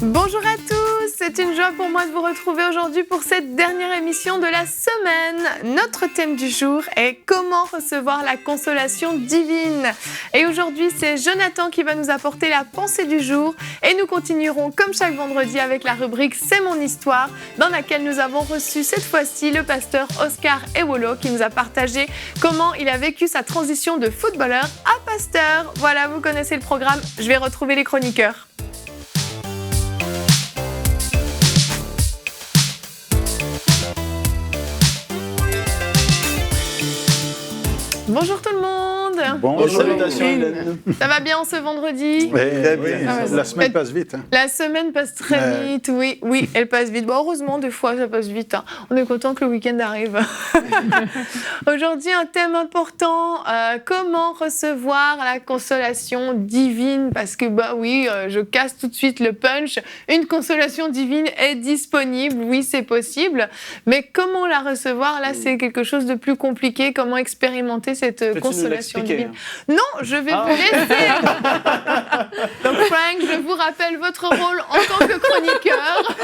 Bonjour à tous, c'est une joie pour moi de vous retrouver aujourd'hui pour cette dernière émission de la semaine. Notre thème du jour est comment recevoir la consolation divine. Et aujourd'hui, c'est Jonathan qui va nous apporter la pensée du jour et nous continuerons comme chaque vendredi avec la rubrique C'est mon histoire dans laquelle nous avons reçu cette fois-ci le pasteur Oscar Ewolo qui nous a partagé comment il a vécu sa transition de footballeur à pasteur. Voilà, vous connaissez le programme, je vais retrouver les chroniqueurs. Bonjour tout le monde. Bonjour, salutations Hélène. Ça va bien ce vendredi? Très bien. La semaine passe vite. Hein. La semaine passe très vite, oui, elle passe vite. Bon, heureusement, des fois, ça passe vite. Hein. On est content que le week-end arrive. Aujourd'hui, un thème important, comment recevoir la consolation divine? Parce que, je casse tout de suite le punch. Une consolation divine est disponible, oui, c'est possible. Mais comment la recevoir? Là, c'est quelque chose de plus compliqué. Comment expérimenter cette consolation divine? Non, je vais vous laisser. Donc Frank, je vous rappelle votre rôle en tant que chroniqueur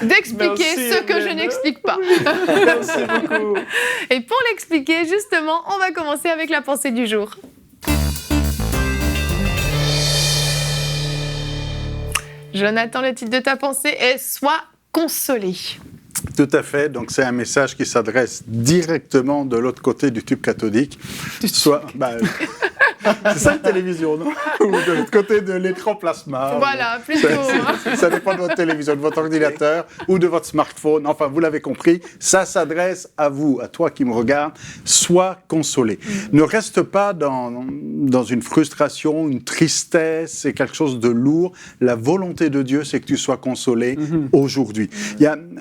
d'expliquer ce que je n'explique pas. Merci beaucoup. Et pour l'expliquer, justement, on va commencer avec la pensée du jour. Jonathan, le titre de ta pensée est « Sois consolé ». Tout à fait. Donc, c'est un message qui s'adresse directement de l'autre côté du tube cathodique. C'est ça une télévision, non? Ou de l'autre côté de l'écran plasma. Voilà, plutôt. Ça dépend de votre télévision, de votre ordinateur ou de votre smartphone. Enfin, vous l'avez compris, ça s'adresse à vous, à toi qui me regarde. Sois consolé. Ne reste pas dans une frustration, une tristesse, c'est quelque chose de lourd. La volonté de Dieu, c'est que tu sois consolé aujourd'hui.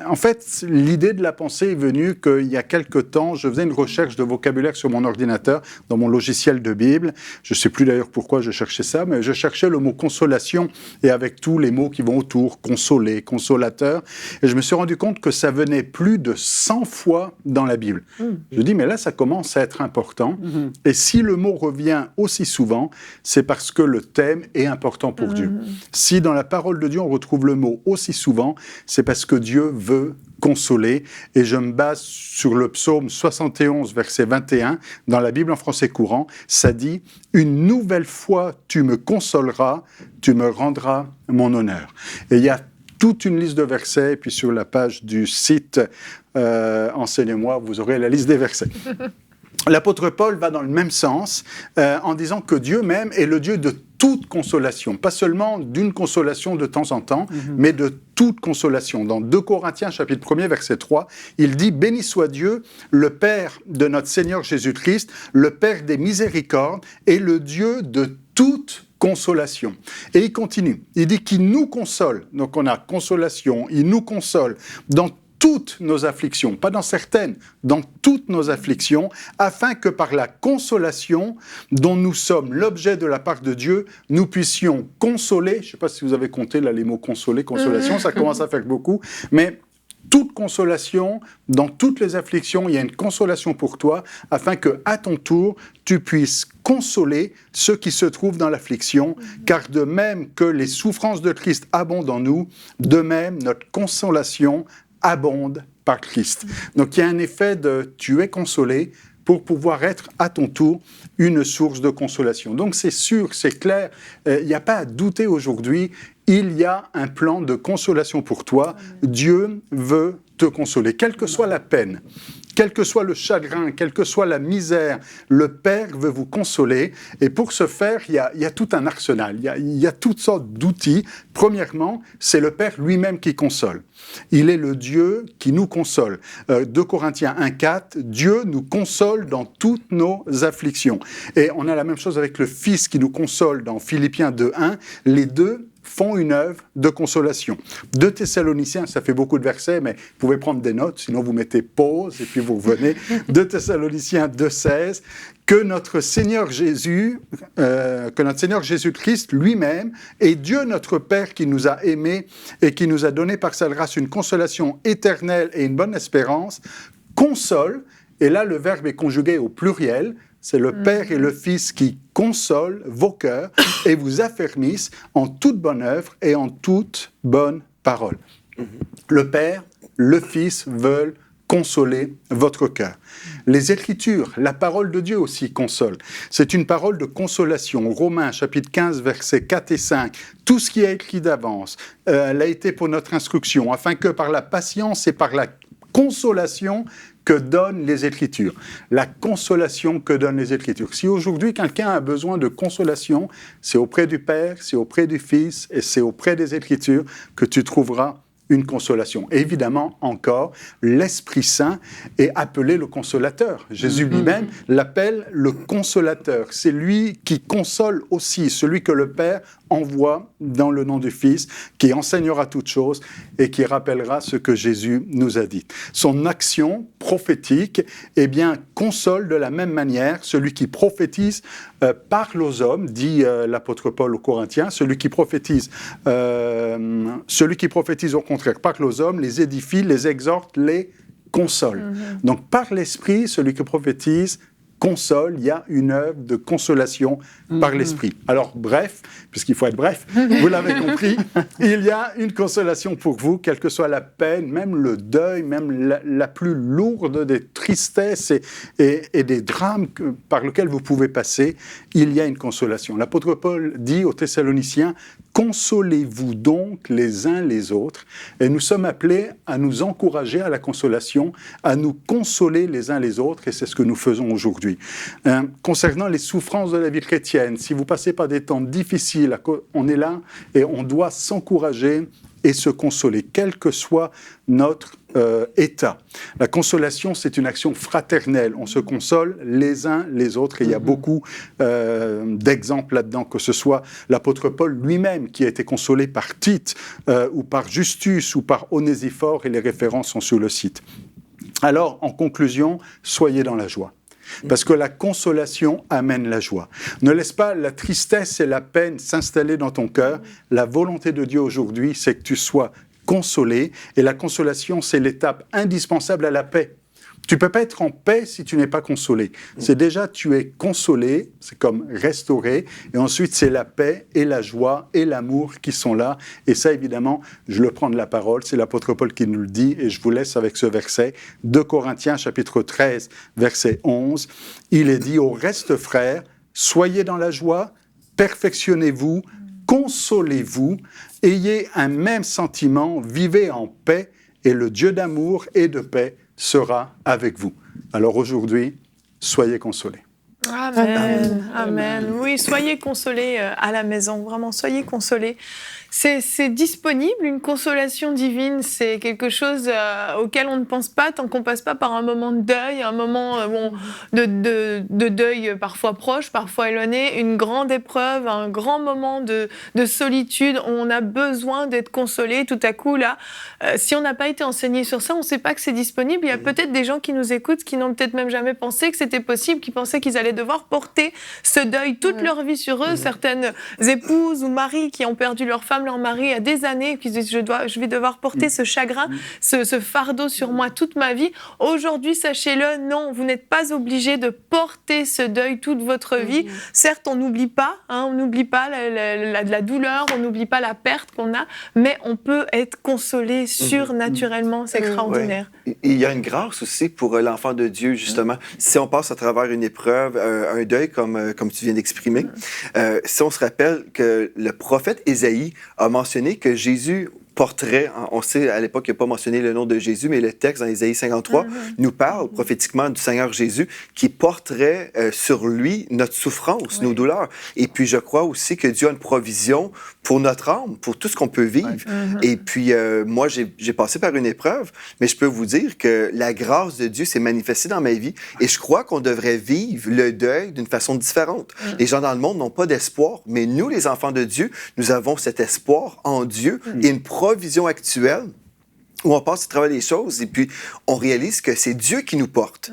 En fait, l'idée de la pensée est venue qu'il y a quelque temps, je faisais une recherche de vocabulaire sur mon ordinateur, dans mon logiciel de Bible. Je ne sais plus d'ailleurs pourquoi je cherchais ça, mais je cherchais le mot consolation et avec tous les mots qui vont autour, consoler, consolateur. Et je me suis rendu compte que ça venait plus de 100 fois dans la Bible. Je dis, mais là, ça commence à être important. Et si le mot revient aussi souvent, c'est parce que le thème est important pour Dieu. Si dans la parole de Dieu, on retrouve le mot aussi souvent, c'est parce que Dieu veut consoler, et je me base sur le psaume 71, verset 21, dans la Bible en français courant, ça dit « Une nouvelle fois tu me consoleras, tu me rendras mon honneur ». Et il y a toute une liste de versets, et puis sur la page du site Enseignez-moi, vous aurez la liste des versets. L'apôtre Paul va dans le même sens en disant que Dieu même est le Dieu de toute consolation, pas seulement d'une consolation de temps en temps, mais de toute consolation. Dans 2 Corinthiens, chapitre 1er, verset 3, il dit « Béni soit Dieu, le Père de notre Seigneur Jésus-Christ, le Père des miséricordes et le Dieu de toute consolation. » Et il continue, il dit qu'il nous console, donc on a consolation, il nous console dans toutes nos afflictions, pas dans certaines, dans toutes nos afflictions, afin que par la consolation dont nous sommes l'objet de la part de Dieu, nous puissions consoler, je ne sais pas si vous avez compté là les mots consoler, consolation, ça commence à faire beaucoup, mais toute consolation, dans toutes les afflictions, il y a une consolation pour toi, afin que, à ton tour, tu puisses consoler ceux qui se trouvent dans l'affliction, car de même que les souffrances de Christ abondent en nous, de même notre consolation abonde par Christ. Donc il y a un effet de « tu es consolé » pour pouvoir être à ton tour une source de consolation. Donc c'est sûr, c'est clair, il n'y a pas à douter aujourd'hui, il y a un plan de consolation pour toi. Dieu veut te consoler, quelle que soit la peine, quel que soit le chagrin, quelle que soit la misère, le Père veut vous consoler. Et pour ce faire, il y a tout un arsenal, il y a toutes sortes d'outils. Premièrement, c'est le Père lui-même qui console. Il est le Dieu qui nous console. 2 Corinthiens 1,4, Dieu nous console dans toutes nos afflictions. Et on a la même chose avec le Fils qui nous console dans Philippiens 2,1. Les deux font une œuvre de consolation. 2 Thessaloniciens, ça fait beaucoup de versets, mais vous pouvez prendre des notes, sinon vous mettez pause et puis vous revenez. 2 Thessaloniciens 2,16, que notre Seigneur Jésus-Christ lui-même et Dieu notre Père qui nous a aimés et qui nous a donné par sa grâce une consolation éternelle et une bonne espérance, console, et là le verbe est conjugué au pluriel, c'est le Père et le Fils qui consolent vos cœurs et vous affermissent en toute bonne œuvre et en toute bonne parole. Le Père, le Fils veulent consoler votre cœur. Les Écritures, la parole de Dieu aussi console. C'est une parole de consolation. Romains, chapitre 15, versets 4 et 5. Tout ce qui est écrit d'avance, elle a été pour notre instruction, afin que par la patience et par la consolation que donnent les Écritures. La consolation que donnent les Écritures. Si aujourd'hui quelqu'un a besoin de consolation, c'est auprès du Père, c'est auprès du Fils et c'est auprès des Écritures que tu trouveras une consolation. Et évidemment, encore, l'Esprit Saint est appelé le consolateur. Jésus lui-même l'appelle le consolateur. C'est lui qui console aussi, celui que le Père envoie dans le nom du Fils, qui enseignera toutes choses et qui rappellera ce que Jésus nous a dit. Son action prophétique, eh bien, console de la même manière celui qui prophétise parle aux hommes, dit l'apôtre Paul aux Corinthiens, celui qui prophétise au contraire parle aux hommes, les édifie, les exhorte, les console. Donc par l'Esprit, celui qui prophétise console, il y a une œuvre de consolation par l'Esprit. Alors bref, puisqu'il faut être bref, vous l'avez compris, il y a une consolation pour vous, quelle que soit la peine, même le deuil, même la plus lourde des tristesses et des drames par lesquels vous pouvez passer, il y a une consolation. L'apôtre Paul dit aux Thessaloniciens, consolez-vous donc les uns les autres, et nous sommes appelés à nous encourager à la consolation, à nous consoler les uns les autres, et c'est ce que nous faisons aujourd'hui. Concernant les souffrances de la vie chrétienne, si vous passez par des temps difficiles, on est là et on doit s'encourager et se consoler, quel que soit notre état. La consolation, c'est une action fraternelle. On se console les uns les autres. Et il y a beaucoup d'exemples là-dedans, que ce soit l'apôtre Paul lui-même qui a été consolé par Tite ou par Justus ou par Onésiphore, et les références sont sur le site. Alors, en conclusion, soyez dans la joie. Parce que la consolation amène la joie. Ne laisse pas la tristesse et la peine s'installer dans ton cœur. La volonté de Dieu aujourd'hui, c'est que tu sois consolé. Et la consolation, c'est l'étape indispensable à la paix. Tu ne peux pas être en paix si tu n'es pas consolé. C'est déjà, tu es consolé, c'est comme restauré, et ensuite c'est la paix et la joie et l'amour qui sont là. Et ça, évidemment, je le prends de la parole, c'est l'apôtre Paul qui nous le dit, et je vous laisse avec ce verset, 2 Corinthiens, chapitre 13, verset 11. Il est dit, au reste, frères, soyez dans la joie, perfectionnez-vous, consolez-vous, ayez un même sentiment, vivez en paix, et le Dieu d'amour et de paix sera avec vous. Alors aujourd'hui, soyez consolés. Amen. Amen. Oui, soyez consolés à la maison, vraiment, soyez consolés. C'est disponible, une consolation divine, c'est quelque chose auquel on ne pense pas tant qu'on ne passe pas par un moment de deuil, un moment de deuil parfois proche, parfois éloigné, une grande épreuve, un grand moment de solitude. On a besoin d'être consolé. Tout à coup, là, si on n'a pas été enseigné sur ça, on ne sait pas que c'est disponible. Il y a peut-être des gens qui nous écoutent qui n'ont peut-être même jamais pensé que c'était possible, qui pensaient qu'ils allaient devoir porter ce deuil toute leur vie sur eux. Certaines épouses ou maris qui ont perdu leur femme, leur mari à des années, qui disent je vais devoir porter ce chagrin, ce fardeau sur moi toute ma vie. Aujourd'hui, sachez-le, non, vous n'êtes pas obligé de porter ce deuil toute votre vie. Certes, on n'oublie pas, on n'oublie pas la douleur, on n'oublie pas la perte qu'on a, mais on peut être consolé surnaturellement, c'est extraordinaire. Ouais. Il y a une grâce aussi pour l'enfant de Dieu, justement. Si on passe à travers une épreuve, un deuil, comme tu viens d'exprimer, si on se rappelle que le prophète Ésaïe a mentionné que Jésus porterait, on sait à l'époque qu'il n'a pas mentionné le nom de Jésus, mais le texte dans Ésaïe 53 nous parle prophétiquement du Seigneur Jésus qui porterait sur lui notre souffrance, nos douleurs. Et puis je crois aussi que Dieu a une provision pour notre âme, pour tout ce qu'on peut vivre. Et puis moi, j'ai passé par une épreuve, mais je peux vous dire que la grâce de Dieu s'est manifestée dans ma vie et je crois qu'on devrait vivre le deuil d'une façon différente. Les gens dans le monde n'ont pas d'espoir, mais nous, les enfants de Dieu, nous avons cet espoir en Dieu et une provision actuelle où on passe à travers les choses et puis on réalise que c'est Dieu qui nous porte.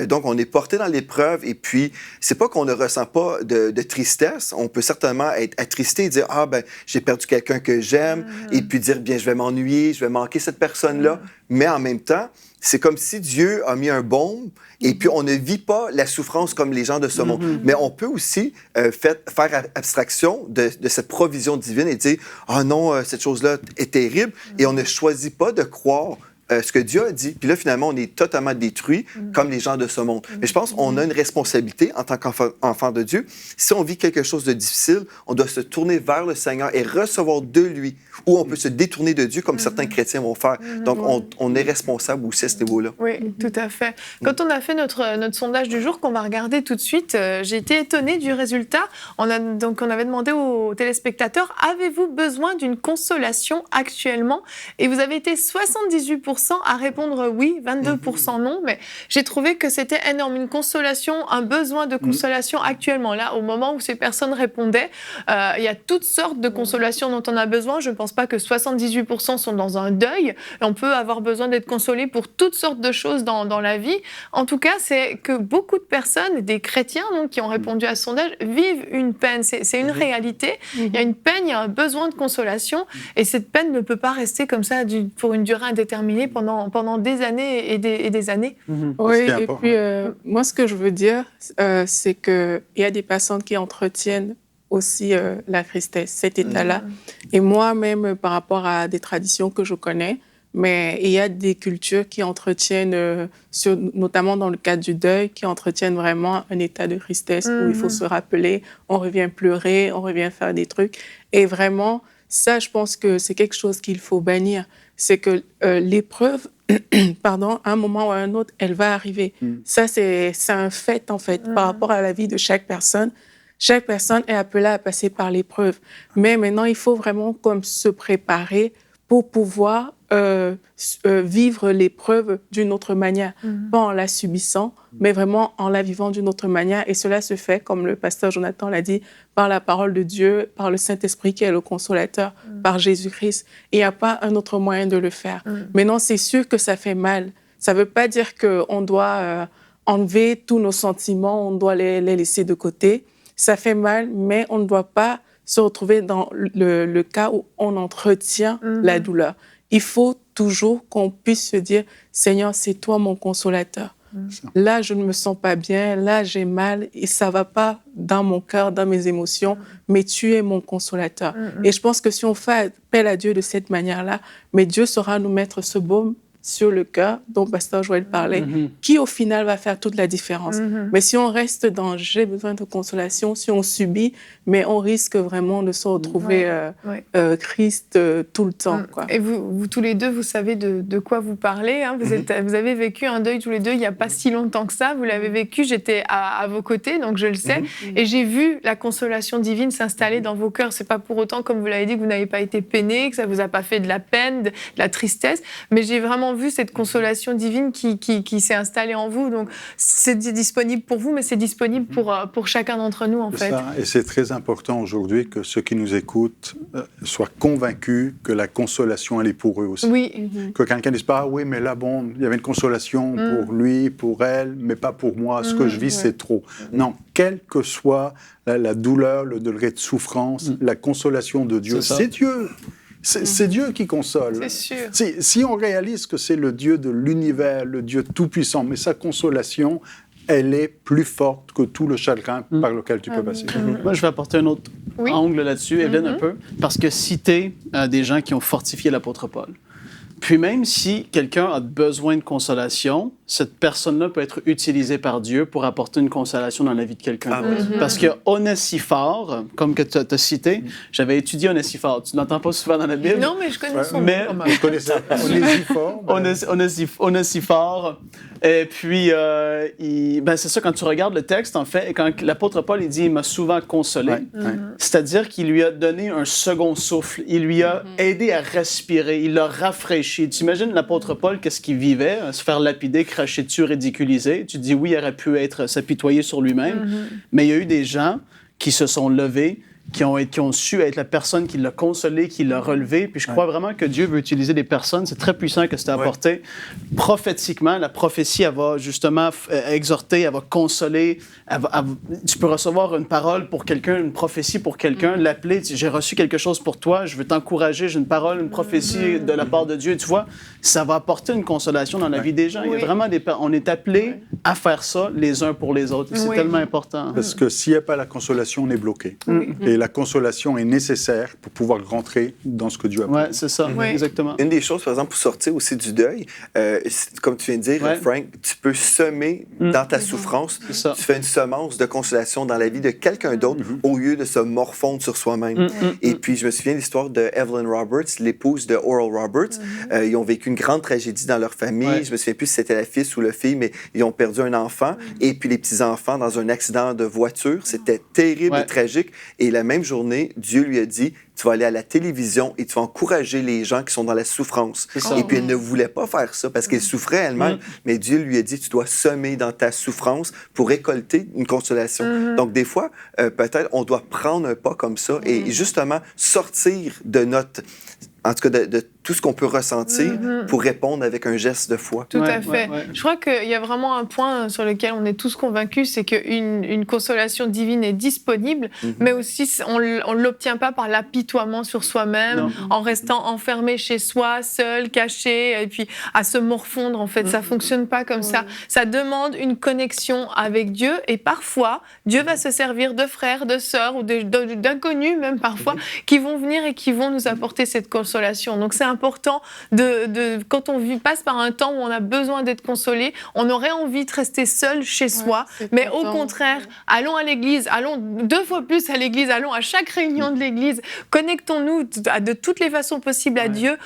Donc, on est porté dans l'épreuve et puis c'est pas qu'on ne ressent pas de tristesse. On peut certainement être attristé et dire « Ah, ben j'ai perdu quelqu'un que j'aime » et puis dire « Bien, je vais m'ennuyer, je vais manquer cette personne-là ». mais en même temps, c'est comme si Dieu a mis un baume et puis on ne vit pas la souffrance comme les gens de ce monde. Mais on peut aussi faire abstraction de cette provision divine et dire « Ah non, cette chose-là est terrible » et on ne choisit pas de croire ce que Dieu a dit. Puis là, finalement, on est totalement détruit comme les gens de ce monde. Mais je pense qu'on a une responsabilité en tant qu'enfant de Dieu. Si on vit quelque chose de difficile, on doit se tourner vers le Seigneur et recevoir de lui. Ou on peut se détourner de Dieu comme certains chrétiens vont faire. Donc, on est responsable aussi à ce niveau-là. Oui, tout à fait. Quand on a fait notre sondage du jour, qu'on va regarder tout de suite, j'ai été étonnée du résultat. On avait demandé aux téléspectateurs, avez-vous besoin d'une consolation actuellement? Et vous avez été 78% à répondre oui, 22% non, mais j'ai trouvé que c'était énorme. Une consolation, un besoin de consolation actuellement. Là, au moment où ces personnes répondaient, il y a toutes sortes de consolations dont on a besoin. Je ne pense pas que 78% sont dans un deuil. On peut avoir besoin d'être consolé pour toutes sortes de choses dans la vie. En tout cas, c'est que beaucoup de personnes, des chrétiens donc, qui ont répondu à ce sondage, vivent une peine. C'est une réalité. Il y a une peine, il y a un besoin de consolation. Et cette peine ne peut pas rester comme ça pour une durée indéterminée pendant des années et des années. Oui, et puis moi, ce que je veux dire, c'est qu'il y a des personnes qui entretiennent aussi la tristesse, cet état-là. Et moi-même, par rapport à des traditions que je connais, mais il y a des cultures qui entretiennent, notamment dans le cadre du deuil, qui entretiennent vraiment un état de tristesse où il faut se rappeler, on revient pleurer, on revient faire des trucs. Et vraiment, ça, je pense que c'est quelque chose qu'il faut bannir. C'est que l'épreuve, à un moment ou à un autre, elle va arriver. Ça, c'est un fait, en fait, par rapport à la vie de chaque personne. Chaque personne est appelée à passer par l'épreuve. Mais maintenant, il faut vraiment comme se préparer pour pouvoir vivre l'épreuve d'une autre manière. Pas en la subissant, mais vraiment en la vivant d'une autre manière. Et cela se fait, comme le pasteur Jonathan l'a dit, par la parole de Dieu, par le Saint-Esprit qui est le consolateur, par Jésus-Christ. Il n'y a pas un autre moyen de le faire. Maintenant, c'est sûr que ça fait mal. Ça ne veut pas dire qu'on doit enlever tous nos sentiments, on doit les laisser de côté. Ça fait mal, mais on ne doit pas se retrouver dans le cas où on entretient la douleur. Il faut toujours qu'on puisse se dire « Seigneur, c'est toi mon consolateur. Là, je ne me sens pas bien, là, j'ai mal et ça ne va pas dans mon cœur, dans mes émotions, mais tu es mon consolateur. » Et je pense que si on fait appel à Dieu de cette manière-là, mais Dieu saura nous mettre ce baume sur le cœur, dont Pasteur Joël parlait, qui au final va faire toute la différence. Mais si on reste dans « j'ai besoin de consolation », si on subit, mais on risque vraiment de se retrouver Christ tout le temps. Quoi. Et vous tous les deux, vous savez de quoi vous parlez. Hein. Vous avez vécu un deuil tous les deux il n'y a pas si longtemps que ça. Vous l'avez vécu, j'étais à vos côtés, donc je le sais. Et j'ai vu la consolation divine s'installer dans vos cœurs. Ce n'est pas pour autant, comme vous l'avez dit, que vous n'avez pas été peiné, que ça ne vous a pas fait de la peine, de la tristesse, mais j'ai vraiment vu cette consolation divine qui s'est installée en vous. Donc, c'est disponible pour vous, mais c'est disponible pour chacun d'entre nous, en fait. Ça, et c'est très important aujourd'hui que ceux qui nous écoutent soient convaincus que la consolation, elle est pour eux aussi. Oui. Que quelqu'un ne dise pas « Ah oui, mais là, bon, il y avait une consolation pour lui, pour elle, mais pas pour moi. Ce que je vis, c'est trop. » Non, quelle que soit la douleur, le degré de souffrance, la consolation de Dieu, c'est Dieu. C'est Dieu qui console. C'est sûr. Si on réalise que c'est le Dieu de l'univers, le Dieu tout-puissant, mais sa consolation, elle est plus forte que tout le chagrin par lequel tu peux passer. Moi, je vais apporter un autre angle là-dessus, Evelyne, un peu, parce que citer des gens qui ont fortifié l'apôtre Paul. Puis même si quelqu'un a besoin de consolation, cette personne-là peut être utilisée par Dieu pour apporter une consolation dans la vie de quelqu'un. Parce que Onésiphore, comme que tu as cité, j'avais étudié Onésiphore. Tu n'entends pas souvent dans la Bible? Non, mais je connais son nom. Je connaissais Onésiphore. Onésiphore. Et puis, c'est ça, quand tu regardes le texte, en fait, et quand l'apôtre Paul, il dit « il m'a souvent consolé c'est-à-dire qu'il lui a donné un second souffle. Il lui a aidé à respirer. Il l'a rafraîchi. Tu imagines l'apôtre Paul, qu'est-ce qu'il vivait? Se faire lapider, cracher dessus, ridiculiser. Tu te dis, oui, il aurait pu s'apitoyer sur lui-même. Mais il y a eu des gens qui se sont levés, qui ont su être la personne qui l'a consolé, qui l'a relevé. Puis je crois vraiment que Dieu veut utiliser des personnes. C'est très puissant que c'est apporté. Prophétiquement, la prophétie, elle va justement exhorter, elle va consoler. Tu peux recevoir une parole pour quelqu'un, une prophétie pour quelqu'un, l'appeler. J'ai reçu quelque chose pour toi, je veux t'encourager, j'ai une parole, une prophétie de la part de Dieu. Tu vois, ça va apporter une consolation dans la vie des gens. Il y a vraiment on est appelés à faire ça les uns pour les autres. C'est tellement important. Parce que s'il n'y a pas la consolation, on est bloqué. Et la consolation est nécessaire pour pouvoir rentrer dans ce que Dieu a Oui, c'est ça, exactement. Une des choses, par exemple, pour sortir aussi du deuil, comme tu viens de dire, Frank, tu peux semer dans ta souffrance, tu fais une semence de consolation dans la vie de quelqu'un d'autre au lieu de se morfondre sur soi-même. Et puis, je me souviens de l'histoire de Evelyn Roberts, l'épouse de Oral Roberts. Ils ont vécu une grande tragédie dans leur famille. Je me souviens plus si c'était la fille ou le fille, mais ils ont perdu un enfant et puis les petits-enfants dans un accident de voiture. C'était terrible et tragique. Et la même journée, Dieu lui a dit, tu vas aller à la télévision et tu vas encourager les gens qui sont dans la souffrance. Et puis elle ne voulait pas faire ça parce qu'elle souffrait elle-même, mais Dieu lui a dit, tu dois semer dans ta souffrance pour récolter une consolation. Donc des fois, peut-être on doit prendre un pas comme ça et justement sortir de notre... En tout cas, de tout ce qu'on peut ressentir pour répondre avec un geste de foi. Tout à fait. Je crois qu'il y a vraiment un point sur lequel on est tous convaincus, c'est qu'une consolation divine est disponible, mais aussi on ne l'obtient pas par l'apitoiement sur soi-même, en restant enfermé chez soi, seul, caché, et puis à se morfondre. En fait, ça ne fonctionne pas comme ça. Ça demande une connexion avec Dieu, et parfois, Dieu va se servir de frères, de sœurs, ou d'inconnus même parfois, qui vont venir et qui vont nous apporter cette consolation. Donc c'est important quand on passe par un temps où on a besoin d'être consolé, on aurait envie de rester seul chez soi, mais au contraire, allons à l'église, allons 2 fois plus à l'église, allons à chaque réunion de l'église, connectons-nous de toutes les façons possibles à Dieu,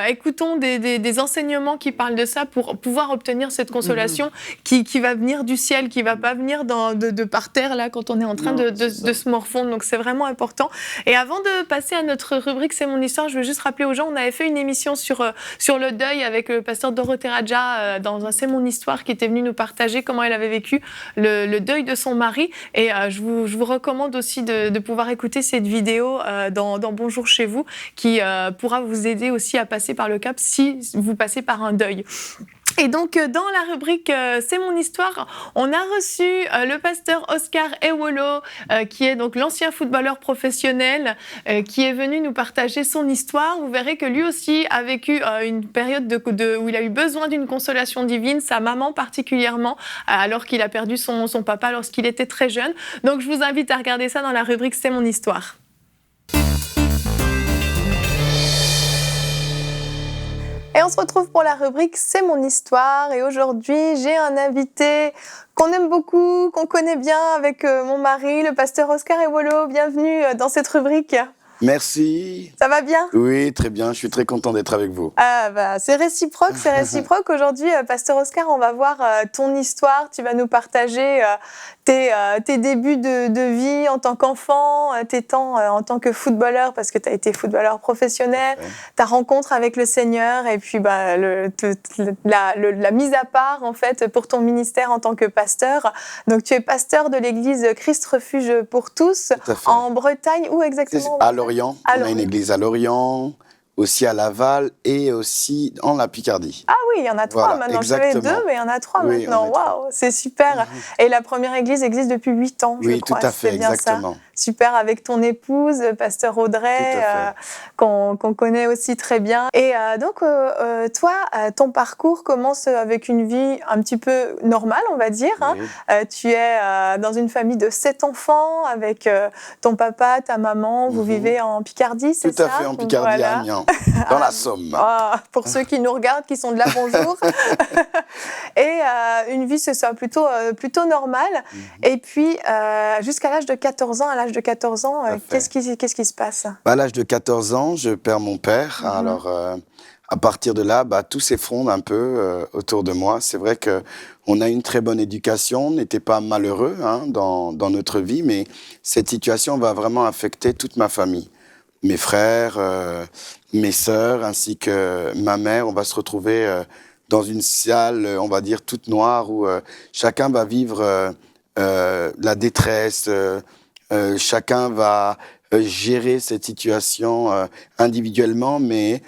écoutons des enseignements qui parlent de ça pour pouvoir obtenir cette consolation qui va venir du ciel, qui va pas venir de par terre là quand on est en train de se morfondre. Donc c'est vraiment important. Et avant de passer à notre rubrique C'est mon histoire, je veux juste rappeler aux gens, on avait fait une émission sur le deuil avec le pasteur Dorothée Raja dans un C'est mon histoire qui était venu nous partager comment elle avait vécu le deuil de son mari. Et je vous recommande aussi de pouvoir écouter cette vidéo dans Bonjour chez vous qui pourra vous aider aussi à passer par le cap si vous passez par un deuil. Et donc, dans la rubrique C'est mon histoire, on a reçu le pasteur Oscar Ewolo, qui est donc l'ancien footballeur professionnel, qui est venu nous partager son histoire. Vous verrez que lui aussi a vécu une période où il a eu besoin d'une consolation divine, sa maman particulièrement, alors qu'il a perdu son papa lorsqu'il était très jeune. Donc, je vous invite à regarder ça dans la rubrique C'est mon histoire. Et on se retrouve pour la rubrique C'est mon histoire. Et aujourd'hui, j'ai un invité qu'on aime beaucoup, qu'on connaît bien avec mon mari, le pasteur Oscar Ewolo. Bienvenue dans cette rubrique. Merci. Ça va bien ? Oui, très bien. Je suis très content d'être avec vous. Ah bah, c'est réciproque, c'est réciproque. Aujourd'hui, pasteur Oscar, on va voir ton histoire. Tu vas nous partager tes débuts de vie en tant qu'enfant, tes temps en tant que footballeur, parce que tu as été footballeur professionnel, ta rencontre avec le Seigneur, et puis la mise à part, en fait, pour ton ministère en tant que pasteur. Donc, tu es pasteur de l'église Christ Refuge pour tous, en Bretagne. Où exactement ? À Lorient. On a une église à Lorient, aussi à Laval et aussi en la Picardie. Ah oui, il y en a 3 maintenant. Je savais 2, mais il y en a 3 maintenant. Waouh, c'est super. Et la première église existe depuis 8 ans, je crois. Oui, tout à fait, exactement. Ça. Super, avec ton épouse, pasteur Audrey, qu'on connaît aussi très bien. Et donc, toi, ton parcours commence avec une vie un petit peu normale, on va dire. Oui. Tu es dans une famille de 7 enfants, avec ton papa, ta maman. Vous vivez en Picardie, c'est ça ? Tout à fait, en Picardie, à Amiens, dans la Somme. Pour ceux qui nous regardent, qui sont de là, bonjour. Et une vie, c'est ça, plutôt normale. Et puis, jusqu'à l'âge de 14 ans, qu'est-ce qui se passe ? À l'âge de 14 ans, je perds mon père. Alors, à partir de là, tout s'effondre un peu autour de moi. C'est vrai qu'on a une très bonne éducation, on n'était pas malheureux dans notre vie, mais cette situation va vraiment affecter toute ma famille. Mes frères, mes sœurs, ainsi que ma mère, on va se retrouver dans une salle, on va dire, toute noire, où chacun va vivre la détresse, chacun va gérer cette situation individuellement, mais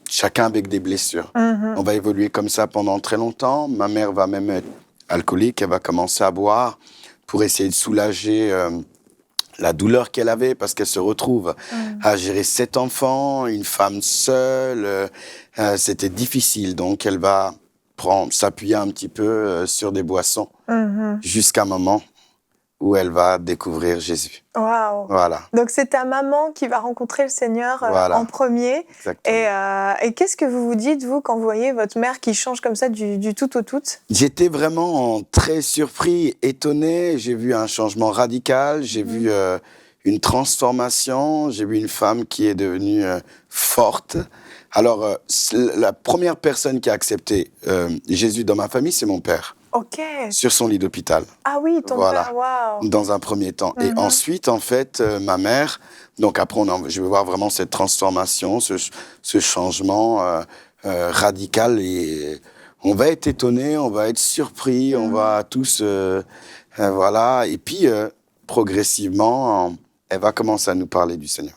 chacun avec des blessures. On va évoluer comme ça pendant très longtemps. Ma mère va même être alcoolique, elle va commencer à boire pour essayer de soulager la douleur qu'elle avait, parce qu'elle se retrouve à gérer 7 enfants, une femme seule. C'était difficile, donc elle va s'appuyer un petit peu sur des boissons jusqu'à un moment où elle va découvrir Jésus. Waouh. Voilà. Donc c'est ta maman qui va rencontrer le Seigneur en premier. Exactement. Et qu'est-ce que vous vous dites, vous, quand vous voyez votre mère qui change comme ça du tout au tout? J'étais vraiment très surpris, étonné. J'ai vu un changement radical, j'ai vu une transformation, j'ai vu une femme qui est devenue forte. Alors, la première personne qui a accepté Jésus dans ma famille, c'est mon père. Ok. Sur son lit d'hôpital. Ah oui, ton père, waouh. Dans un premier temps. Et ensuite, en fait, ma mère, donc après, je vais voir vraiment cette transformation, ce changement radical. Et on va être étonnés, on va être surpris, on va tous... voilà. Et puis, progressivement, elle va commencer à nous parler du Seigneur.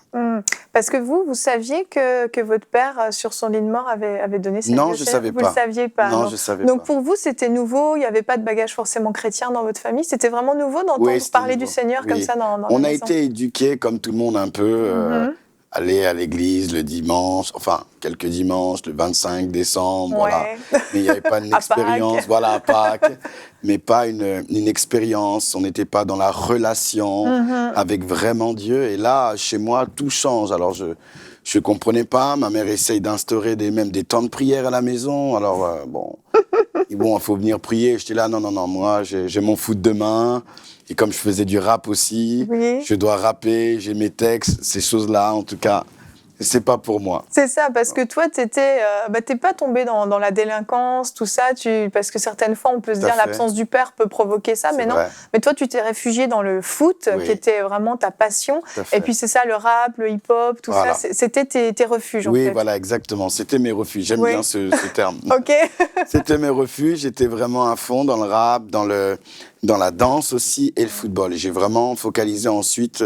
Parce que vous saviez que votre père, sur son lit de mort, avait donné sa vie au Seigneur? Non, je ne savais pas. Vous ne le saviez pas? Non, je ne savais Donc pas. pour vous, c'était nouveau, il n'y avait pas de bagage forcément chrétien dans votre famille? C'était vraiment nouveau d'entendre parler du Seigneur comme ça dans On la a maison? été éduqués comme tout le monde un peu, aller à l'église le dimanche, enfin quelques dimanches, le 25 décembre, voilà. Mais il n'y avait pas une expérience, voilà, à Pâques, mais pas une expérience. On n'était pas dans la relation avec vraiment Dieu. Et là, chez moi, tout change. Alors je comprenais pas. Ma mère essaye d'instaurer même des temps de prière à la maison. Alors bon, il faut venir prier. J'étais là, non, moi j'ai mon foot demain. Et comme je faisais du rap aussi, je dois rapper, j'ai mes textes, ces choses-là, en tout cas, c'est pas pour moi. C'est ça, parce que toi, t'es pas tombé dans la délinquance, tout ça, parce que certaines fois, on peut se dire l'absence du père peut provoquer ça, mais non. Mais toi, tu t'es réfugié dans le foot, qui était vraiment ta passion. Et puis c'est ça, le rap, le hip-hop, tout ça, c'était tes refuges, en fait. Oui, voilà, exactement. C'était mes refuges. J'aime bien ce terme. Ok. C'était mes refuges. J'étais vraiment à fond dans le rap, dans la danse aussi et le football. Et j'ai vraiment focalisé ensuite...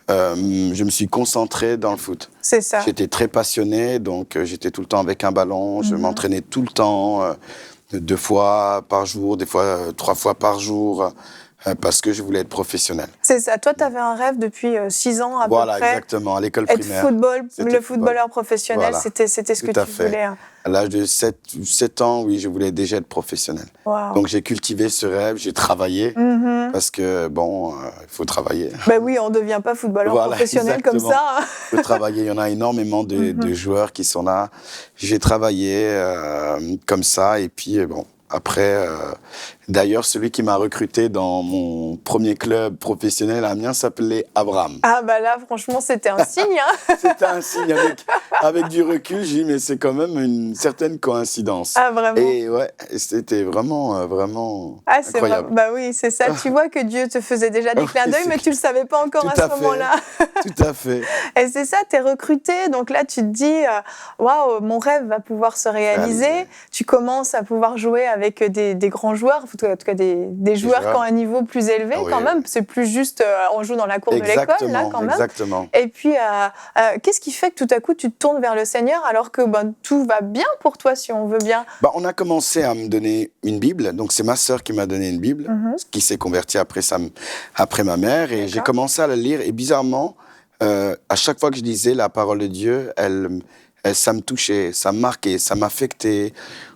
je me suis concentré dans le foot. C'est ça. J'étais très passionné, donc j'étais tout le temps avec un ballon. Je m'entraînais tout le temps, 2 fois par jour, des fois 3 fois par jour, parce que je voulais être professionnel. C'est ça. Toi, tu avais un rêve depuis 6 ans à peu près. Voilà, exactement, à l'école primaire. Le footballeur professionnel, c'était ce que tu voulais. À l'âge de 7 ans, oui, je voulais déjà être professionnel. Wow. Donc j'ai cultivé ce rêve, j'ai travaillé, parce que, bon, il faut travailler. Ben oui, on ne devient pas footballeur professionnel comme ça. Il faut travailler, il y en a énormément de joueurs qui sont là. J'ai travaillé comme ça, et puis, bon, après... D'ailleurs, celui qui m'a recruté dans mon premier club professionnel à Amiens s'appelait Abraham. Ah bah là, franchement, c'était un signe. Hein. C'était un signe. Avec du recul, j'ai dit, mais c'est quand même une certaine coïncidence. Ah, vraiment? Et ouais, c'était vraiment incroyable. Bah oui, c'est ça. Tu vois que Dieu te faisait déjà des clins d'œil, mais tu ne le savais pas encore à ce moment-là. Tout à fait. Et c'est ça, tu es recruté. Donc là, tu te dis, waouh, mon rêve va pouvoir se réaliser. Tu commences à pouvoir jouer avec des grands joueurs. En tout cas des joueurs qui ont un niveau plus élevé quand même. C'est plus juste on joue dans la cour de l'école là quand même. Exactement. Et puis qu'est-ce qui fait que tout à coup tu te tournes vers le Seigneur alors que tout va bien pour toi si on veut bien? On a commencé à me donner une Bible. Donc c'est ma sœur qui m'a donné une Bible, qui s'est convertie après ma mère, et j'ai commencé à la lire. Et bizarrement, à chaque fois que je lisais la parole de Dieu, ça me touchait, ça me marquait, ça m'affectait.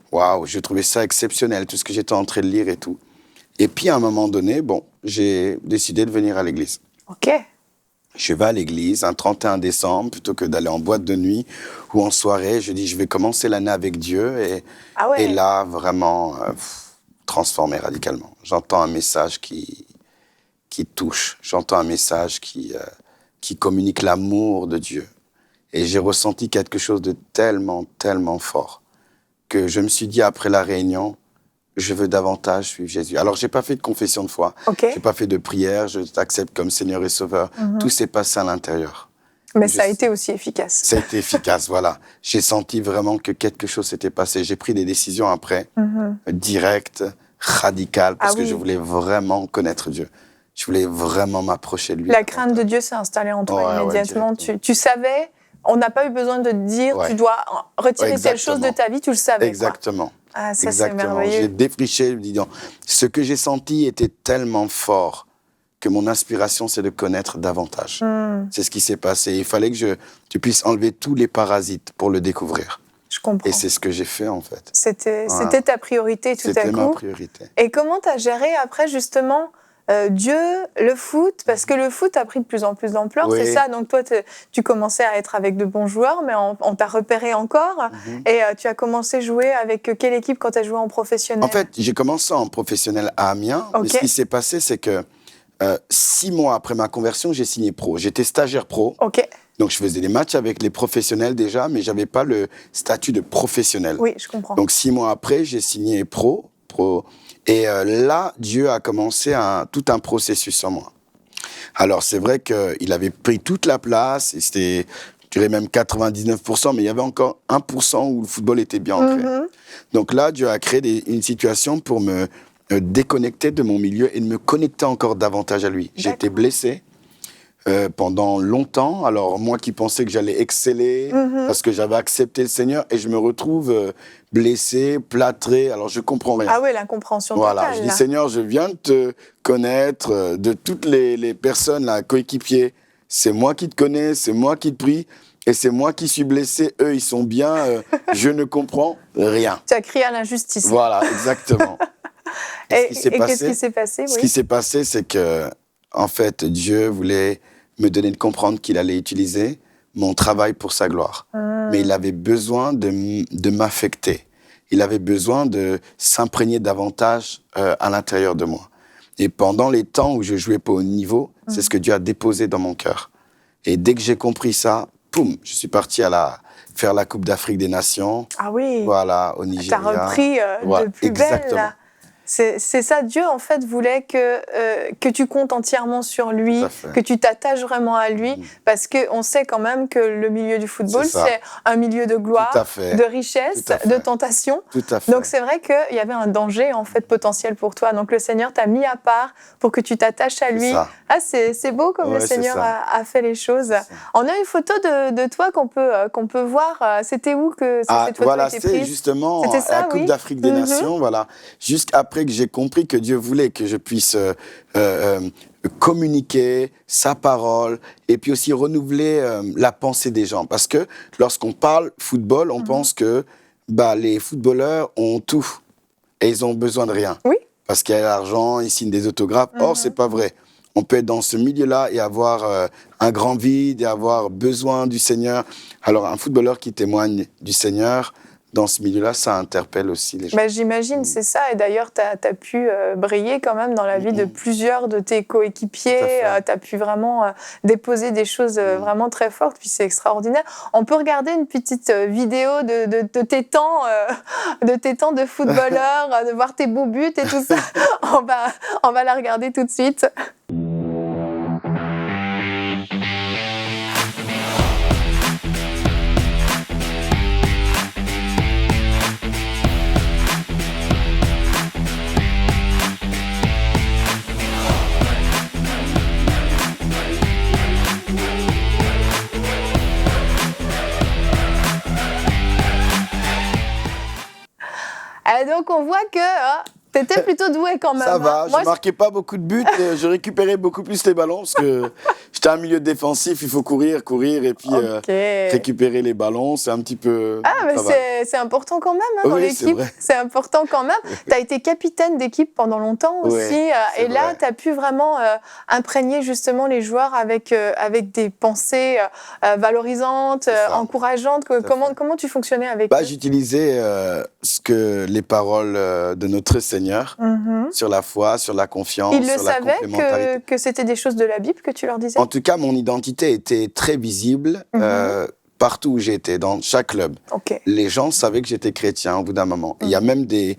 Waouh, je trouvais ça exceptionnel, tout ce que j'étais en train de lire et tout. Et puis, à un moment donné, j'ai décidé de venir à l'église. Ok. Je vais à l'église un 31 décembre, plutôt que d'aller en boîte de nuit ou en soirée. Je dis, je vais commencer l'année avec Dieu. Et là, vraiment, transformé radicalement. J'entends un message qui touche. J'entends un message qui communique l'amour de Dieu. Et j'ai ressenti quelque chose de tellement, tellement fort, que je me suis dit après la réunion, je veux davantage suivre Jésus. Alors, je n'ai pas fait de confession de foi, je n'ai pas fait de prière, je t'accepte comme Seigneur et Sauveur. Tout s'est passé à l'intérieur. Mais ça a été aussi efficace. Ça a été efficace, voilà. J'ai senti vraiment que quelque chose s'était passé. J'ai pris des décisions après, directes, radicales, parce que je voulais vraiment connaître Dieu. je voulais vraiment m'approcher de lui. La crainte de Dieu s'est installée en toi immédiatement. Tu savais, on n'a pas eu besoin de te dire, tu dois retirer telle chose de ta vie, tu le savais. Exactement. Quoi. Ah, ça Exactement. c'est merveilleux. J'ai défriché, disant, ce que j'ai senti était tellement fort que mon inspiration, c'est de connaître davantage. C'est ce qui s'est passé. Il fallait que tu puisses enlever tous les parasites pour le découvrir. Je comprends. Et c'est ce que j'ai fait, en fait. C'était ta priorité tout à coup. C'était ma priorité. Et comment tu as géré après, justement, Dieu, le foot, parce que le foot a pris de plus en plus d'ampleur, c'est ça. Donc toi, tu commençais à être avec de bons joueurs, mais on t'a repéré encore. Et tu as commencé à jouer avec quelle équipe quand tu as joué en professionnel? En fait, j'ai commencé en professionnel à Amiens. Mais ce qui s'est passé, c'est que 6 mois après ma conversion, j'ai signé pro. J'étais stagiaire pro. Donc je faisais des matchs avec les professionnels déjà, mais je n'avais pas le statut de professionnel. Oui, je comprends. Donc 6 mois après, j'ai signé pro. Et là, Dieu a commencé tout un processus sur moi. Alors, c'est vrai qu'il avait pris toute la place, et c'était, je dirais même 99%, mais il y avait encore 1% où le football était bien ancré. Donc là, Dieu a créé une situation pour me déconnecter de mon milieu et de me connecter encore davantage à lui. J'étais blessé pendant longtemps. Alors, moi qui pensais que j'allais exceller parce que j'avais accepté le Seigneur, et je me retrouve blessé, plâtré. Alors, je comprends rien. Ah oui, l'incompréhension totale. Voilà, je dis, Seigneur, je viens de te connaître, de toutes les personnes, là, coéquipiers. C'est moi qui te connais, c'est moi qui te prie, et c'est moi qui suis blessé. Eux, ils sont bien, je ne comprends rien. Tu as crié à l'injustice. Voilà, exactement. Et qu'est-ce qui s'est passé? Ce qui s'est passé, c'est que, en fait, Dieu voulait me donner de comprendre qu'il allait utiliser mon travail pour sa gloire. Mais il avait besoin de m'affecter. Il avait besoin de s'imprégner davantage à l'intérieur de moi. Et pendant les temps où je jouais pas au niveau, c'est ce que Dieu a déposé dans mon cœur. Et dès que j'ai compris ça, poum, je suis parti faire la Coupe d'Afrique des Nations. Ah oui. Voilà, au Nigeria. Tu as repris de plus belle, là. C'est ça, Dieu en fait voulait que tu comptes entièrement sur lui, que tu t'attaches vraiment à lui, parce qu'on sait quand même que le milieu du football, c'est un milieu de gloire, de richesse, de tentation. Tout à fait. Donc c'est vrai qu'il y avait un danger en fait potentiel pour toi. Donc le Seigneur t'a mis à part pour que tu t'attaches à lui. Ah, c'est beau comme le Seigneur a fait les choses. On a une photo de toi qu'on peut voir. C'était où que cette photo a été prise? Voilà, c'est justement la Coupe d'Afrique des Nations. Voilà, jusqu'après que j'ai compris que Dieu voulait que je puisse communiquer sa parole et puis aussi renouveler la pensée des gens. Parce que lorsqu'on parle football, on pense que les footballeurs ont tout et ils ont besoin de rien. Oui. Parce qu'il y a l'argent, ils signent des autographes. Or, c'est pas vrai. On peut être dans ce milieu-là et avoir un grand vide et avoir besoin du Seigneur. Alors, un footballeur qui témoigne du Seigneur, dans ce milieu-là, ça interpelle aussi les gens. J'imagine, c'est ça. Et d'ailleurs, tu as pu briller quand même dans la vie de plusieurs de tes coéquipiers. Tu as pu vraiment déposer des choses vraiment très fortes. Puis c'est extraordinaire. On peut regarder une petite vidéo de tes temps de footballeur, de voir tes beaux buts et tout ça. On va la regarder tout de suite. Et donc on voit que t'étais plutôt doué quand même. Ça va, je marquais pas beaucoup de buts, je récupérais beaucoup plus les ballons parce que j'étais un milieu défensif, il faut courir et puis récupérer les ballons, c'est un petit peu... Ah, mais c'est important quand même dans l'équipe, c'est important quand même. Tu as été capitaine d'équipe pendant longtemps aussi, et là tu as pu vraiment imprégner justement les joueurs avec des pensées valorisantes, encourageantes. Comment tu fonctionnais avec eux? J'utilisais les paroles de notre Seigneur sur la foi, sur la confiance, sur la complémentarité. Ils le savaient que c'était des choses de la Bible que tu leur disais? En tout cas, mon identité était très visible partout où j'étais, dans chaque club. Les gens savaient que j'étais chrétien au bout d'un moment. Il y a même des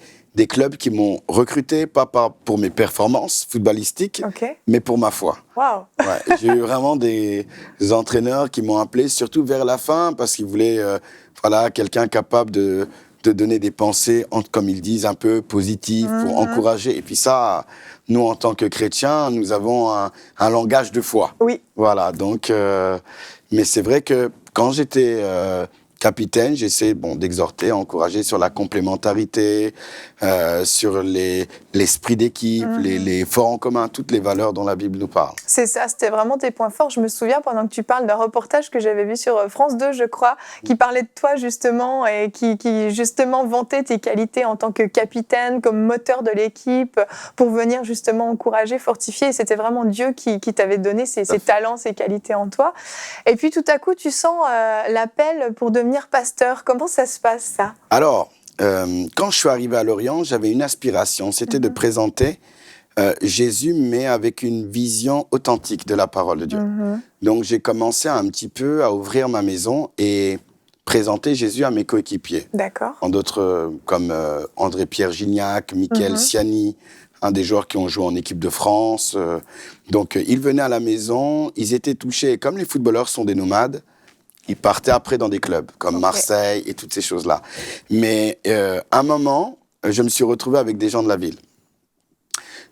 clubs qui m'ont recruté, pas pour mes performances footballistiques, mais pour ma foi. Wow. J'ai eu vraiment des entraîneurs qui m'ont appelé, surtout vers la fin, parce qu'ils voulaient quelqu'un capable de de donner des pensées, comme ils disent, un peu positives pour encourager. Et puis ça, nous, en tant que chrétiens, nous avons un langage de foi. Oui. Voilà, donc... mais c'est vrai que quand j'étais capitaine, j'essaie d'exhorter, encourager sur la complémentarité, sur l'esprit d'équipe, les forts en commun, toutes les valeurs dont la Bible nous parle. C'est ça, c'était vraiment tes points forts. Je me souviens, pendant que tu parles d'un reportage que j'avais vu sur France 2, je crois, qui parlait de toi justement et qui justement vantait tes qualités en tant que capitaine, comme moteur de l'équipe, pour venir justement encourager, fortifier. Et c'était vraiment Dieu qui t'avait donné ces talents, ces qualités en toi. Et puis tout à coup, tu sens l'appel pour devenir pasteur. Comment ça se passe, ça? Alors, quand je suis arrivé à Lorient, j'avais une aspiration, c'était de présenter Jésus, mais avec une vision authentique de la parole de Dieu. Donc, j'ai commencé un petit peu à ouvrir ma maison et présenter Jésus à mes coéquipiers. D'accord. En d'autres, comme André-Pierre Gignac, Mickaël Siani, un des joueurs qui ont joué en équipe de France. Donc, ils venaient à la maison, ils étaient touchés. Et comme les footballeurs sont des nomades, ils partaient après dans des clubs, comme Marseille et toutes ces choses-là. Mais à un moment, je me suis retrouvé avec des gens de la ville.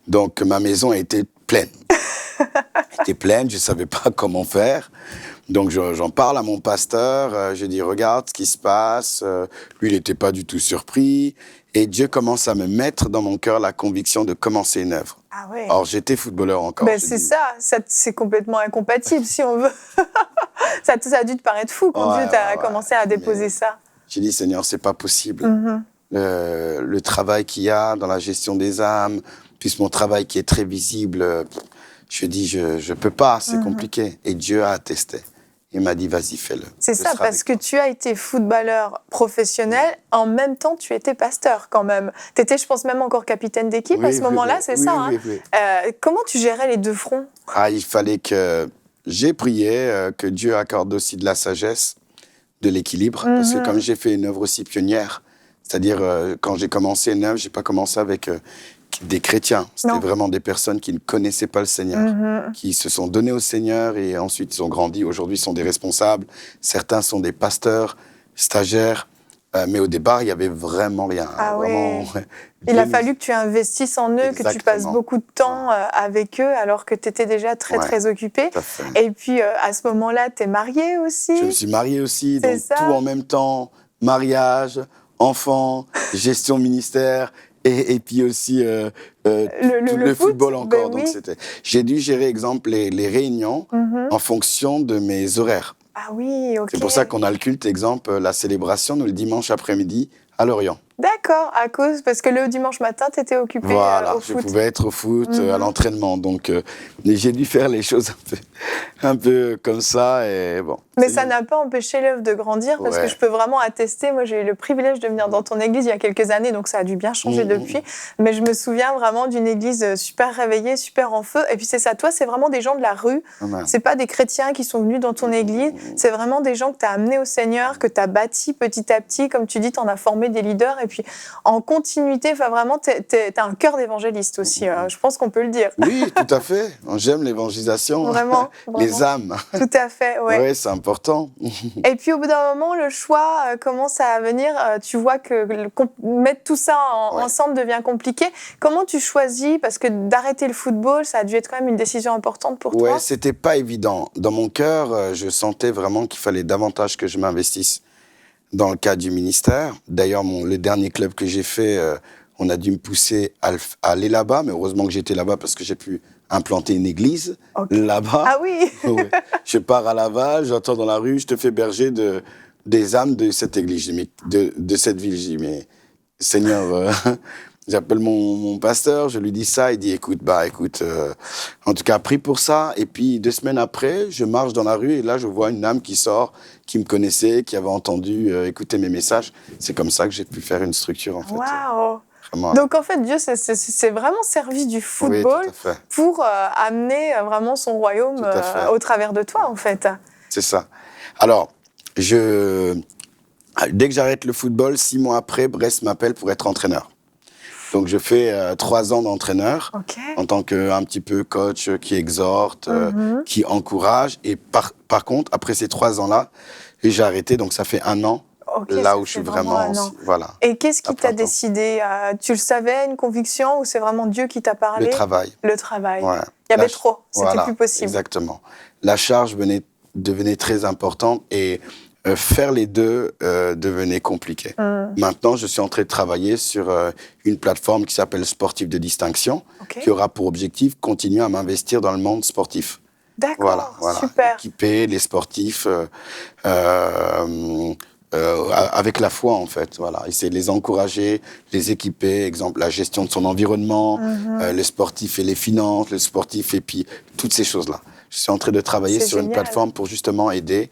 Donc, ma maison était pleine. Elle était pleine, je ne savais pas comment faire. Donc, j'en parle à mon pasteur. Je dis, regarde ce qui se passe. Lui, il n'était pas du tout surpris. Et Dieu commence à me mettre dans mon cœur la conviction de commencer une œuvre. Ah ouais. Or, j'étais footballeur encore. Ben c'est ça, c'est complètement incompatible, si on veut. ça a dû te paraître fou quand Dieu t'a commencé à déposer ça. J'ai dit, Seigneur, c'est pas possible. Le travail qu'il y a dans la gestion des âmes, plus mon travail qui est très visible, je dis, je peux pas, c'est compliqué. Et Dieu a attesté. Il m'a dit, vas-y, fais-le. C'est ça, parce que tu as été footballeur professionnel, en même temps, tu étais pasteur quand même. Tu étais, je pense, même encore capitaine d'équipe à ce moment-là, c'est ça. Oui. Comment tu gérais les deux fronts? Il fallait que... J'ai prié que Dieu accorde aussi de la sagesse, de l'équilibre, parce que comme j'ai fait une œuvre aussi pionnière, c'est-à-dire quand j'ai commencé une œuvre, je n'ai pas commencé avec des chrétiens. C'était vraiment des personnes qui ne connaissaient pas le Seigneur, qui se sont donnés au Seigneur et ensuite ils ont grandi. Aujourd'hui, ils sont des responsables. Certains sont des pasteurs, stagiaires. Mais au départ, il n'y avait vraiment rien. Vraiment, il a fallu que tu investisses en eux, Exactement. que tu passes beaucoup de temps avec eux, alors que tu étais déjà très occupé. Et puis, à ce moment-là, tu es marié aussi? Je me suis marié aussi, donc tout en même temps. Mariage, enfant, gestion ministère, et puis aussi le football encore. Donc j'ai dû gérer, exemple, les réunions en fonction de mes horaires. Ah oui, ok. C'est pour ça qu'on a le culte, exemple, la célébration, nous, le dimanche après-midi, à Lorient. D'accord, parce que le dimanche matin, tu étais occupé au foot. Je pouvais être au foot, à l'entraînement. Donc, j'ai dû faire les choses un peu comme ça. Et bon, mais ça n'a pas empêché l'œuvre de grandir, parce que je peux vraiment attester. Moi, j'ai eu le privilège de venir dans ton église il y a quelques années, donc ça a dû bien changer depuis. Mais je me souviens vraiment d'une église super réveillée, super en feu. Et puis c'est ça, toi, c'est vraiment des gens de la rue. C'est pas des chrétiens qui sont venus dans ton église. C'est vraiment des gens que tu as amenés au Seigneur, que tu as bâtis petit à petit. Comme tu dis, tu en as formé des leaders. Et puis, en continuité, vraiment, tu as un cœur d'évangéliste aussi. Je pense qu'on peut le dire. Oui, tout à fait. J'aime l'évangélisation. Vraiment. Les âmes. Tout à fait, Oui, c'est important. Et puis, au bout d'un moment, le choix commence à venir. Tu vois que mettre tout ça ensemble devient compliqué. Comment tu choisis? Parce que d'arrêter le football, ça a dû être quand même une décision importante pour toi. Oui, c'était pas évident. Dans mon cœur, je sentais vraiment qu'il fallait davantage que je m'investisse dans le cadre du ministère. D'ailleurs, le dernier club que j'ai fait, on a dû me pousser à aller là-bas, mais heureusement que j'étais là-bas parce que j'ai pu implanter une église là-bas. Ah oui. Je pars à Laval, j'entends dans la rue, je te fais berger des âmes de cette église, de cette ville. Je dis, mais Seigneur, j'appelle mon pasteur, je lui dis ça, il dit, écoute, en tout cas, prie pour ça. Et puis, 2 semaines après, je marche dans la rue et là, je vois une âme qui sort, qui me connaissait, qui avait entendu écouter mes messages. C'est comme ça que j'ai pu faire une structure, en fait. Waouh! Vraiment. Donc, en fait, Dieu s'est vraiment servi du football pour amener vraiment son royaume au travers de toi, en fait. C'est ça. Alors, dès que j'arrête le football, 6 mois après, Brest m'appelle pour être entraîneur. Donc, je fais 3 ans d'entraîneur en tant qu'un petit peu coach qui exhorte, qui encourage. Et par contre, après ces 3 ans-là, j'ai arrêté, donc ça fait 1 an. là où je suis vraiment... Voilà, et qu'est-ce qui t'a décidé tu le savais, une conviction, ou c'est vraiment Dieu qui t'a parlé? Le travail. Le travail. Ouais. Il y avait trop, c'était plus possible. Exactement. La charge devenait très importante et faire les deux devenait compliqué. Maintenant, je suis en train de travailler sur une plateforme qui s'appelle Sportif de Distinction, qui aura pour objectif continuer à m'investir dans le monde sportif. D'accord, super. Équiper les sportifs avec la foi, en fait. Voilà. Essayer de les encourager, les équiper, exemple, la gestion de son environnement, le sportif et les finances, le sportif et puis toutes ces choses-là. Je suis en train de travailler sur une plateforme pour justement aider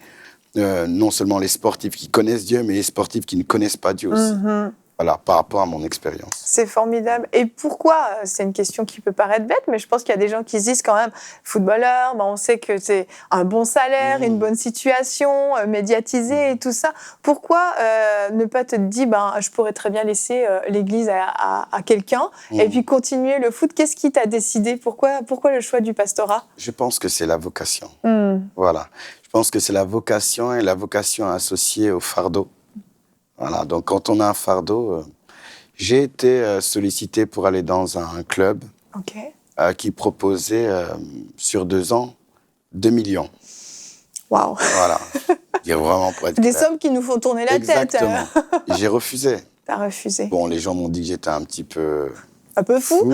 non seulement les sportifs qui connaissent Dieu, mais les sportifs qui ne connaissent pas Dieu aussi. Voilà, par rapport à mon expérience. C'est formidable. Et pourquoi, c'est une question qui peut paraître bête, mais je pense qu'il y a des gens qui se disent quand même, footballeur, on sait que c'est un bon salaire, une bonne situation, médiatisé et tout ça. Pourquoi ne pas te dire, je pourrais très bien laisser l'église à quelqu'un et puis continuer le foot? Qu'est-ce qui t'a décidé? Pourquoi le choix du pastorat? Je pense que c'est la vocation. Voilà. Je pense que c'est la vocation et la vocation associée au fardeau. Voilà, donc quand on a un fardeau, j'ai été sollicité pour aller dans un club qui proposait sur 2 ans 2 millions. Waouh. Voilà, vraiment pour être des clair. Sommes qui nous font tourner la tête. Exactement. J'ai refusé. T'as refusé. Bon, les gens m'ont dit que j'étais un petit peu... Un peu fou.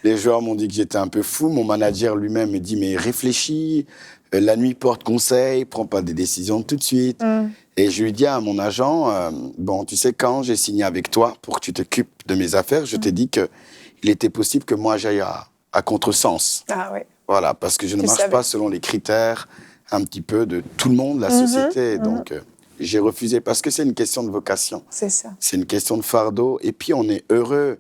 Les joueurs m'ont dit que j'étais un peu fou. Mon manager lui-même me dit, mais réfléchis, la nuit porte conseil, prends pas des décisions tout de suite. Et je lui dis à mon agent, tu sais, quand j'ai signé avec toi pour que tu t'occupes de mes affaires, je t'ai dit qu'il était possible que moi j'aille à contresens. Ah oui. Voilà, parce que je ne marche pas selon les critères un petit peu de tout le monde, la société. Donc, j'ai refusé parce que c'est une question de vocation. C'est ça. C'est une question de fardeau. Et puis, on est heureux,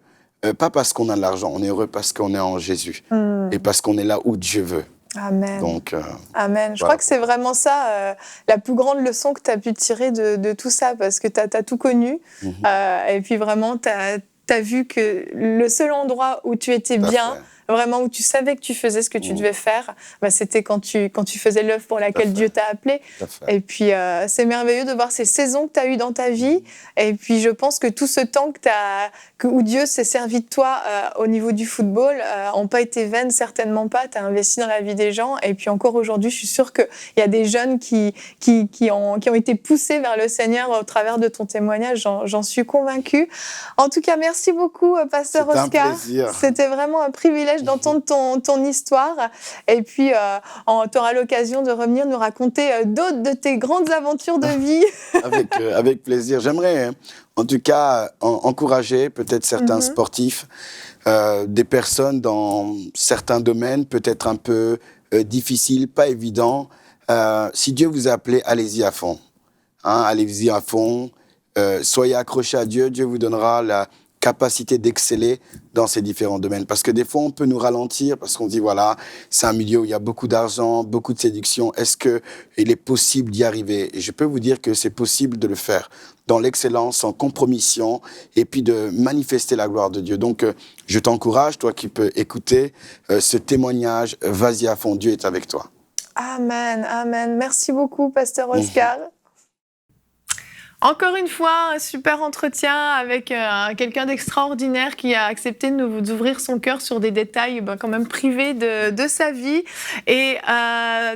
pas parce qu'on a de l'argent, on est heureux parce qu'on est en Jésus et parce qu'on est là où Dieu veut. Amen. Donc, Amen. Je crois que c'est vraiment ça, la plus grande leçon que tu as pu tirer de tout ça, parce que tu as tout connu. Et puis vraiment, tu as vu que le seul endroit où tu étais bien, vraiment où tu savais que tu faisais ce que tu devais faire, c'était quand tu faisais l'œuvre pour laquelle Dieu t'a appelé. Et puis, c'est merveilleux de voir ces saisons que tu as eues dans ta vie. Et puis, je pense que tout ce temps où Dieu s'est servi de toi au niveau du football n'ont pas été vaines, certainement pas. Tu as investi dans la vie des gens. Et puis, encore aujourd'hui, je suis sûre qu'il y a des jeunes qui ont été poussés vers le Seigneur au travers de ton témoignage. J'en suis convaincue. En tout cas, merci beaucoup, Pasteur Oscar. C'était un plaisir. C'était vraiment un privilège d'entendre ton histoire. Et puis, tu auras l'occasion de revenir nous raconter d'autres de tes grandes aventures de vie. Avec plaisir. J'aimerais, en tout cas, encourager peut-être certains sportifs, des personnes dans certains domaines, peut-être un peu difficiles, pas évidents. Si Dieu vous a appelé, allez-y à fond. Allez-y à fond. Soyez accrochés à Dieu. Dieu vous donnera la capacité d'exceller dans ces différents domaines. Parce que des fois, on peut nous ralentir parce qu'on dit, voilà, c'est un milieu où il y a beaucoup d'argent, beaucoup de séduction. Est-ce qu'il est possible d'y arriver? Et je peux vous dire que c'est possible de le faire dans l'excellence, en compromission, et puis de manifester la gloire de Dieu. Donc, je t'encourage, toi qui peux écouter ce témoignage, vas-y à fond, Dieu est avec toi. Amen, amen. Merci beaucoup, Pasteur Oscar. Encore une fois, un super entretien avec quelqu'un d'extraordinaire qui a accepté de nous ouvrir son cœur sur des détails quand même privés de sa vie. Et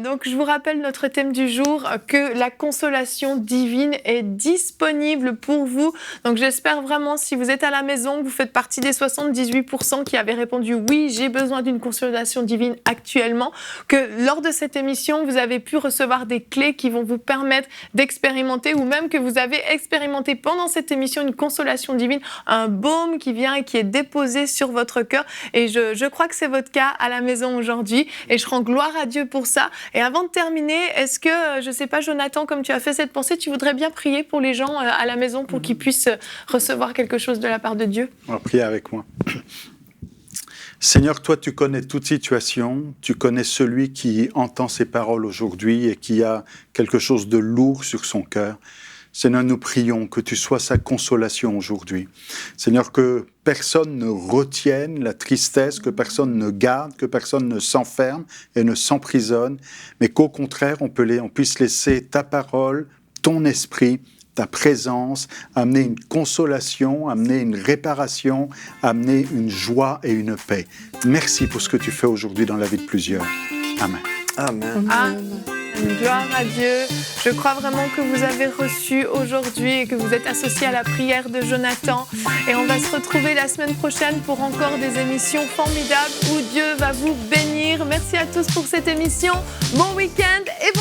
donc, je vous rappelle notre thème du jour, que la consolation divine est disponible pour vous. Donc, j'espère vraiment, si vous êtes à la maison, que vous faites partie des 78% qui avaient répondu « Oui, j'ai besoin d'une consolation divine actuellement », que lors de cette émission, vous avez pu recevoir des clés qui vont vous permettre d'expérimenter, ou même que vous avez expérimenté pendant cette émission une consolation divine, un baume qui vient et qui est déposé sur votre cœur. Et je crois que c'est votre cas à la maison aujourd'hui. Et je rends gloire à Dieu pour ça. Et avant de terminer, est-ce que, je ne sais pas, Jonathan, comme tu as fait cette pensée, tu voudrais bien prier pour les gens à la maison pour qu'ils puissent recevoir quelque chose de la part de Dieu? On va prier avec moi. Seigneur, toi, tu connais toute situation, tu connais celui qui entend ces paroles aujourd'hui et qui a quelque chose de lourd sur son cœur. Seigneur, nous prions que tu sois sa consolation aujourd'hui. Seigneur, que personne ne retienne la tristesse, que personne ne garde, que personne ne s'enferme et ne s'emprisonne, mais qu'au contraire, on puisse laisser ta parole, ton esprit, ta présence, amener une consolation, amener une réparation, amener une joie et une paix. Merci pour ce que tu fais aujourd'hui dans la vie de plusieurs. Amen. Amen. Amen. Gloire à Dieu. Je crois vraiment que vous avez reçu aujourd'hui et que vous êtes associés à la prière de Jonathan. Et on va se retrouver la semaine prochaine pour encore des émissions formidables où Dieu va vous bénir. Merci à tous pour cette émission. Bon week-end et